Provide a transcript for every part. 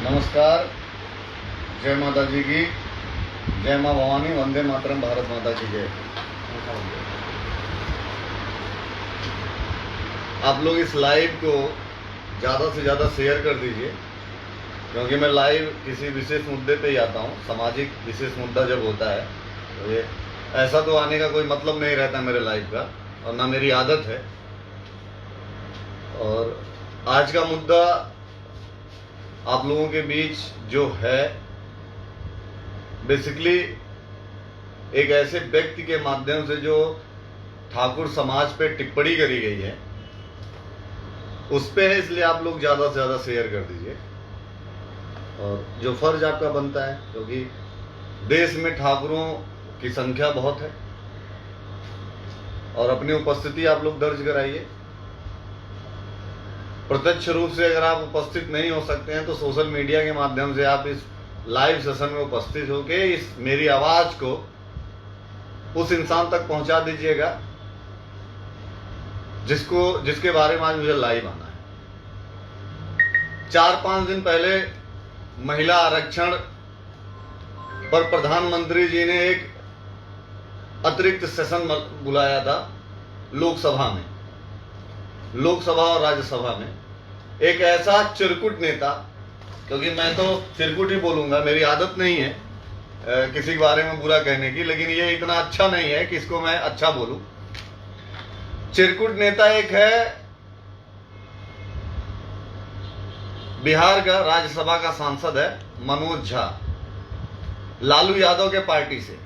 नमस्कार। जय माता जी की जय माँ भवानी, वंदे मातरम, भारत माता की जय। आप लोग इस लाइव को ज़्यादा से ज़्यादा शेयर कर दीजिए, क्योंकि मैं लाइव किसी विशेष मुद्दे पे ही आता हूँ। सामाजिक विशेष मुद्दा जब होता है तो ये ऐसा तो आने का कोई मतलब नहीं रहता मेरे लाइव का, और ना मेरी आदत है। और आज का मुद्दा आप लोगों के बीच जो है, बेसिकली एक ऐसे व्यक्ति के माध्यम से जो ठाकुर समाज पे टिप्पणी करी गई है उस पे है, इसलिए आप लोग ज़्यादा से ज़्यादा शेयर कर दीजिए। और जो फर्ज आपका बनता है, क्योंकि देश में ठाकुरों की संख्या बहुत है और अपनी उपस्थिति आप लोग दर्ज कराइए। प्रत्यक्ष रूप से अगर आप उपस्थित नहीं हो सकते हैं तो सोशल मीडिया के माध्यम से आप इस लाइव सेशन में उपस्थित होकर इस मेरी आवाज को उस इंसान तक पहुंचा दीजिएगा जिसके बारे में आज मुझे लाइव आना है। 4-5 दिन पहले महिला आरक्षण पर प्रधानमंत्री जी ने एक अतिरिक्त सेशन बुलाया था लोकसभा और राज्यसभा में। एक ऐसा चिरकुट नेता, क्योंकि मैं तो चिरकुट ही बोलूंगा, मेरी आदत नहीं है किसी के बारे में बुरा कहने की, लेकिन ये इतना अच्छा नहीं है कि इसको मैं अच्छा बोलूं। चिरकुट नेता एक है बिहार का, राज्यसभा का सांसद है मनोज झा, लालू यादव के पार्टी से।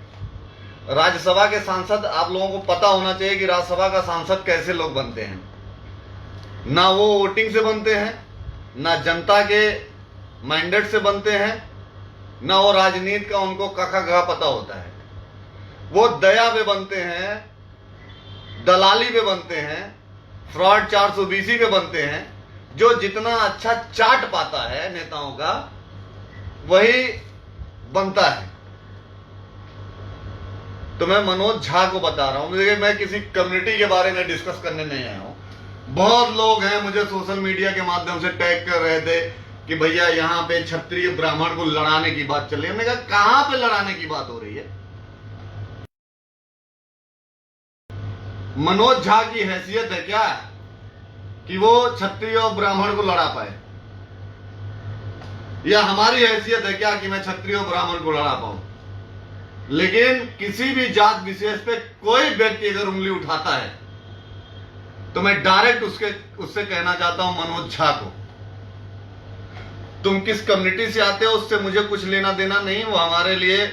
राज्यसभा के सांसद, आप लोगों को पता होना चाहिए कि राज्यसभा का सांसद कैसे लोग बनते हैं। ना वो वोटिंग से बनते हैं, ना जनता के मैंडेट से बनते हैं, ना वो राजनीति का उनको कखा पता होता है। वो दया पे बनते हैं, दलाली पे बनते हैं, फ्रॉड 420 पे बनते हैं। जो जितना अच्छा चाट पाता है नेताओं का वही बनता है। तो मैं मनोज झा को बता रहा हूं, देखिए मैं किसी कम्युनिटी के बारे में डिस्कस करने नहीं आया हूं। बहुत लोग हैं मुझे सोशल मीडिया के माध्यम से टैग कर रहे थे कि भैया यहाँ पे क्षत्रिय ब्राह्मण को लड़ाने की बात चल रही है। मैंने कहा कहां पे लड़ाने की बात हो रही है? मनोज झा की हैसियत है क्या कि वो क्षत्रिय और ब्राह्मण को लड़ा पाए? या हमारी हैसियत है क्या कि मैं क्षत्रिय और ब्राह्मण को लड़ा पाऊं? लेकिन किसी भी जात विशेष पे कोई व्यक्ति अगर उंगली उठाता है तो मैं डायरेक्ट उससे कहना चाहता हूं, मनोज झा को, तुम किस कम्युनिटी से आते हो उससे मुझे कुछ लेना देना नहीं। वो हमारे लिए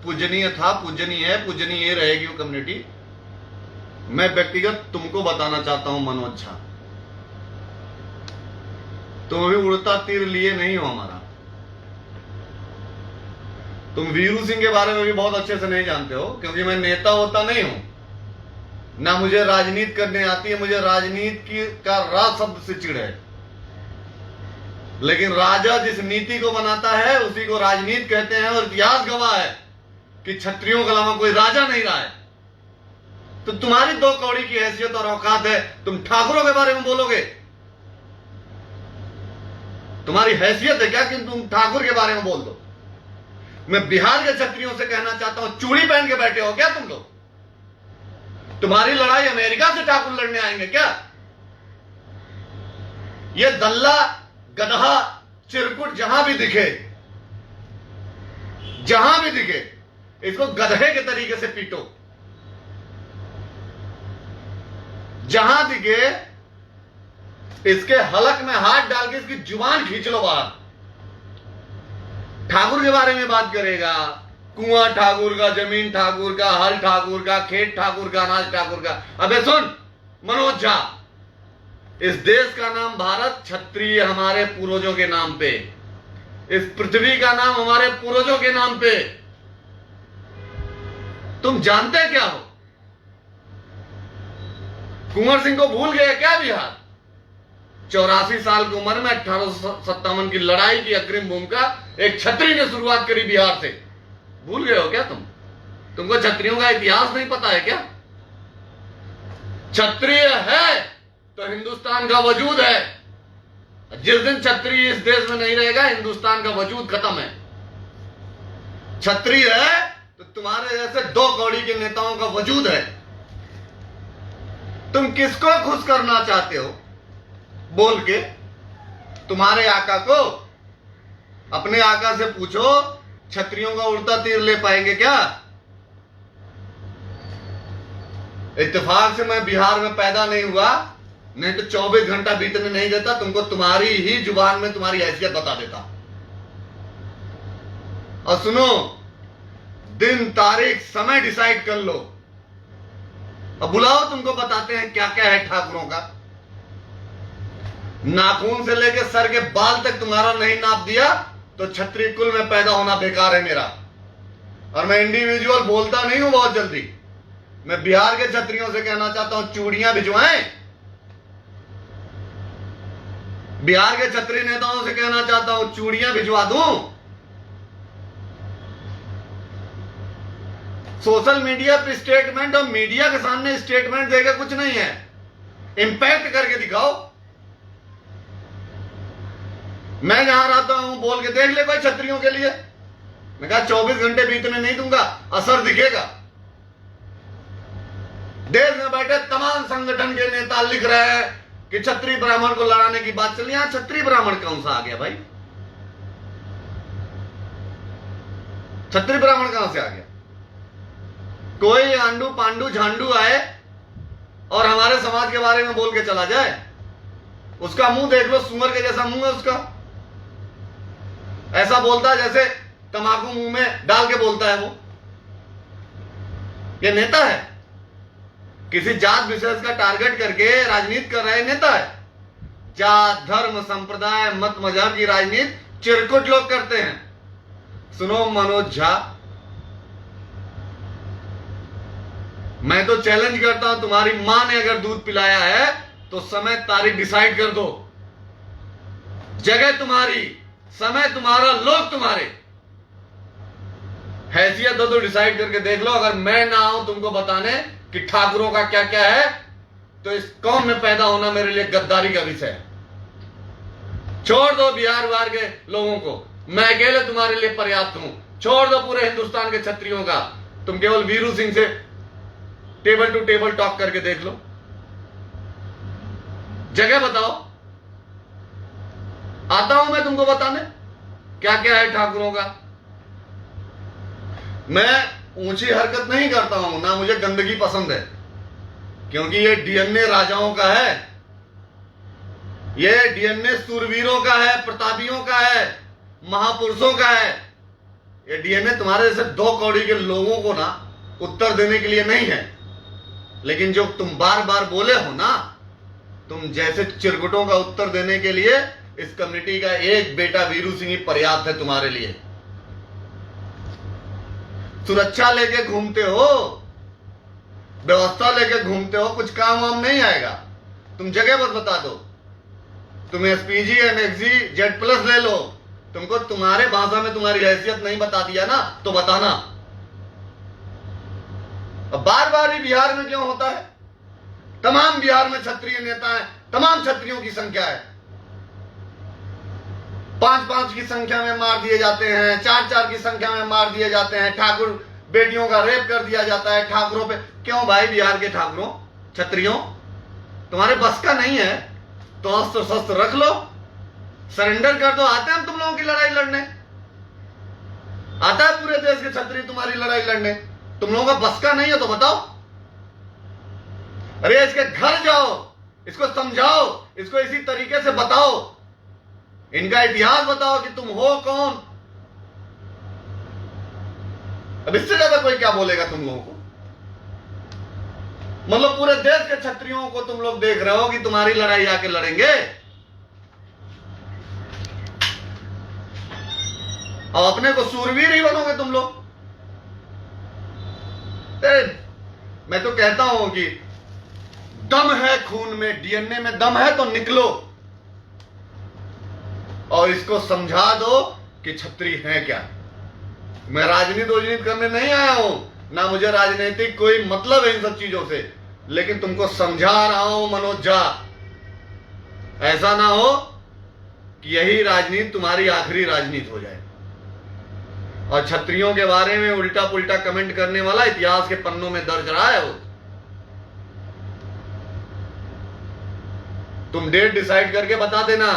पूजनीय था, पूजनीय है, पूजनीय रहेगी वो कम्युनिटी। मैं व्यक्तिगत तुमको बताना चाहता हूं मनोज झा, तुम अभी उड़ता तीर लिए नहीं हो हमारा। तुम वीरू सिंह के बारे में भी बहुत अच्छे से नहीं जानते हो, क्योंकि मैं नेता होता नहीं हूं, ना मुझे राजनीति करने आती है। मुझे राजनीति का रा शब्द से चिढ़ है, लेकिन राजा जिस नीति को बनाता है उसी को राजनीति कहते हैं। और इतिहास गवाह है कि क्षत्रियों के अलावा कोई राजा नहीं रहा है। तो तुम्हारी 2 कौड़ी की हैसियत और औकात है, तुम ठाकुरों के बारे में बोलोगे? तुम्हारी हैसियत है क्या कि तुम ठाकुर के बारे में बोल दो? मैं बिहार के क्षत्रियों से कहना चाहता हूं, चूड़ी पहन के बैठे हो क्या तुम लोग? तुम्हारी लड़ाई अमेरिका से ठाकुर लड़ने आएंगे क्या? ये दल्ला, गधा, चिरकुट जहां भी दिखे इसको गधे के तरीके से पीटो। जहां दिखे इसके हलक में हाथ डाल के इसकी जुबान खींच लो बाहर। ठाकुर के बारे में बात करेगा, कुआं ठाकुर का, जमीन ठाकुर का, हल ठाकुर का, खेत ठाकुर का, अनाज ठाकुर का। अबे सुन मनोज झा, इस देश का नाम भारत, क्षत्रिय हमारे पूर्वजों के नाम पे, इस पृथ्वी का नाम हमारे पूर्वजों के नाम पे। तुम जानते क्या हो? कुंवर सिंह को भूल गए क्या बिहार? 84 साल की उम्र में 1857 की लड़ाई की अग्रिम भूमिका एक क्षत्रिय ने शुरुआत करी बिहार से। भूल गए हो क्या तुम? तुमको क्षत्रियों का इतिहास नहीं पता है क्या? क्षत्रिय है तो हिंदुस्तान का वजूद है। जिस दिन क्षत्रिय इस देश में नहीं रहेगा, हिंदुस्तान का वजूद खत्म है। क्षत्रिय है तो तुम्हारे जैसे 2 कौड़ी के नेताओं का वजूद है। तुम किसको खुश करना चाहते हो बोल के? तुम्हारे आका को? अपने आका से पूछो, क्षत्रियों का उड़ता तीर ले पाएंगे क्या? इत्तेफाक से मैं बिहार में पैदा नहीं हुआ, नहीं तो 24 घंटा बीतने नहीं देता, तुमको तुम्हारी ही जुबान में तुम्हारी हैसियत बता देता। और सुनो, दिन तारीख समय डिसाइड कर लो, अब बुलाओ, तुमको बताते हैं क्या क्या है ठाकुरों का। नाखून से लेकर सर के बाल तक तुम्हारा नहीं नाप दिया तो क्षत्रिय कुल में पैदा होना बेकार है मेरा। और मैं इंडिविजुअल बोलता नहीं हूं बहुत जल्दी। मैं बिहार के क्षत्रियों से कहना चाहता हूं, चूड़ियां भिजवाएं। बिहार के क्षत्रिय नेताओं से कहना चाहता हूं, चूड़ियां भिजवा दूं। सोशल मीडिया पे स्टेटमेंट और मीडिया के सामने स्टेटमेंट देकर कुछ नहीं है, इंपैक्ट करके दिखाओ। मैं जहां रहता हूं बोल के देख ले भाई क्षत्रियों के लिए। मैं कहा 24 घंटे बीतने नहीं दूंगा, असर दिखेगा। देश में बैठे तमाम संगठन के नेता लिख रहे हैं कि क्षत्रिय ब्राह्मण को लड़ाने की बात चली। यहां क्षत्रिय ब्राह्मण कौन सा आ गया भाई? क्षत्रिय ब्राह्मण कहां से आ गया? कोई आंडू पांडू झांडू आए और हमारे समाज के बारे में बोल के चला जाए, उसका मुंह देख लो, सुअर के जैसा मुंह है उसका। ऐसा बोलता है जैसे तंबाकू मुंह में डाल के बोलता है वो। ये नेता है? किसी जात विशेष का टारगेट करके राजनीति कर रहे नेता है? जात धर्म संप्रदाय मत मजहब की राजनीति चिरकुट लोग करते हैं। सुनो मनोज झा, मैं तो चैलेंज करता हूं, तुम्हारी मां ने अगर दूध पिलाया है तो समय तारीख डिसाइड कर दो। जगह तुम्हारी, समय तुम्हारा, लोग तुम्हारे। हैसियत हो तो डिसाइड करके देख लो। अगर मैं ना आऊं तुमको बताने कि ठाकुरों का क्या क्या है, तो इस कौम में पैदा होना मेरे लिए गद्दारी का विषय है। छोड़ दो बिहार वार के लोगों को, मैं अकेले तुम्हारे लिए पर्याप्त हूं। छोड़ दो पूरे हिंदुस्तान के क्षत्रियों का, तुम केवल वीरू सिंह से टेबल टू टेबल टॉक करके देख लो। जगह बताओ, आता हूं मैं तुमको बताने क्या क्या है ठाकुरों का। मैं ऊंची हरकत नहीं करता हूं, ना मुझे गंदगी पसंद है, क्योंकि ये डीएनए राजाओं का है, ये डीएनए सूरवीरों का है, प्रतापियों का है, महापुरुषों का है। ये डीएनए तुम्हारे जैसे 2 कौड़ी के लोगों को ना उत्तर देने के लिए नहीं है। लेकिन जो तुम बार बार बोले हो ना, तुम जैसे चिरकुटों का उत्तर देने के लिए इस कम्युनिटी का एक बेटा वीरू सिंह ही पर्याप्त है तुम्हारे लिए। सुरक्षा लेके घूमते हो, व्यवस्था लेके घूमते हो, कुछ काम वाम नहीं आएगा। तुम जगह बस बता दो, तुम एसपीजी एमएक्सी जेड प्लस ले लो, तुमको तुम्हारे भाषा में तुम्हारी हैसियत नहीं बता दिया ना तो बताना। अब बार बार ही बिहार में क्यों होता है? तमाम बिहार में क्षत्रिय नेता है, तमाम क्षत्रियों की संख्या है। 5-5 की संख्या में मार दिए जाते हैं, 4-4 की संख्या में मार दिए जाते हैं। ठाकुर बेटियों का रेप कर दिया जाता है ठाकुरों पे। क्यों भाई? बिहार के ठाकुरों क्षत्रियों तुम्हारे बस का नहीं है तो अस्त्र शस्त्र रख लो, सरेंडर कर दो। आते हैं हम तुम लोगों की लड़ाई लड़ने, आता है पूरे देश के क्षत्रिय तुम्हारी लड़ाई लड़ने। तुम लोगों का बस का नहीं है तो बताओ। अरे इसके घर जाओ, इसको समझाओ, इसको इसी तरीके से बताओ, इनका इतिहास बताओ कि तुम हो कौन। अब इससे ज्यादा कोई क्या बोलेगा तुम लोगों को? मतलब पूरे देश के क्षत्रियों को तुम लोग देख रहे हो कि तुम्हारी लड़ाई आके लड़ेंगे। और अपने को सूरवीर ही बनोगे तुम लोग। मैं तो कहता हूं कि दम है खून में, डीएनए में दम है तो निकलो और इसको समझा दो कि क्षत्रिय है क्या। मैं राजनीति करने नहीं आया हूं, ना मुझे राजनीतिक कोई मतलब है इन सब चीजों से, लेकिन तुमको समझा रहा हूं मनोज झा। ऐसा ना हो कि यही राजनीति तुम्हारी आखिरी राजनीति हो जाए। और क्षत्रियों के बारे में उल्टा पुल्टा कमेंट करने वाला इतिहास के पन्नों में दर्ज रहा है। वो तुम डेट डिसाइड करके बता देना,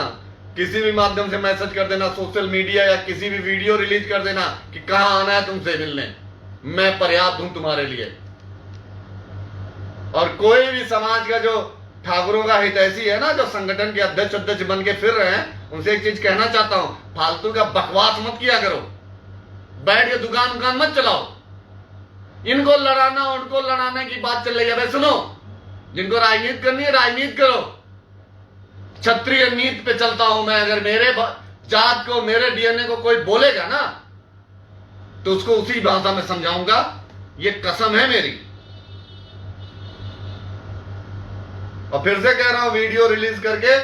किसी भी माध्यम से मैसेज कर देना, सोशल मीडिया या किसी भी वीडियो रिलीज कर देना कि कहां आना है तुमसे मिलने, मैं पर्याप्त हूं तुम्हारे लिए। और कोई भी समाज का जो ठाकुरों का हितैषी है ना, जो संगठन के अध्यक्ष बन के फिर रहे हैं, उनसे एक चीज कहना चाहता हूं, फालतू का बकवास मत किया करो, बैठ के दुकान मत चलाओ। इनको लड़ाना उनको लड़ाने की बात चल रही है। भाई सुनो, जिनको राजनीति करनी है राजनीति करो, क्षत्रिय नीति पे चलता हूं मैं। अगर मेरे जात को, मेरे डीएनए को कोई बोलेगा ना, तो उसको उसी भाषा में समझाऊंगा, ये कसम है मेरी। और फिर से कह रहा हूं, वीडियो रिलीज करके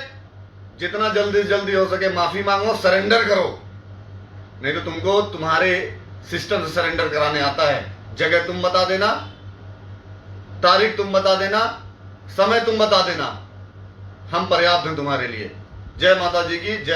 जितना जल्दी हो सके माफी मांगो, सरेंडर करो। नहीं तो तुमको तुम्हारे सिस्टम से सरेंडर कराने आता है। जगह तुम बता देना, तारीख तुम बता देना, समय तुम बता देना, हम पर्याप्त हैं तुम्हारे लिए। जय माता जी की जय।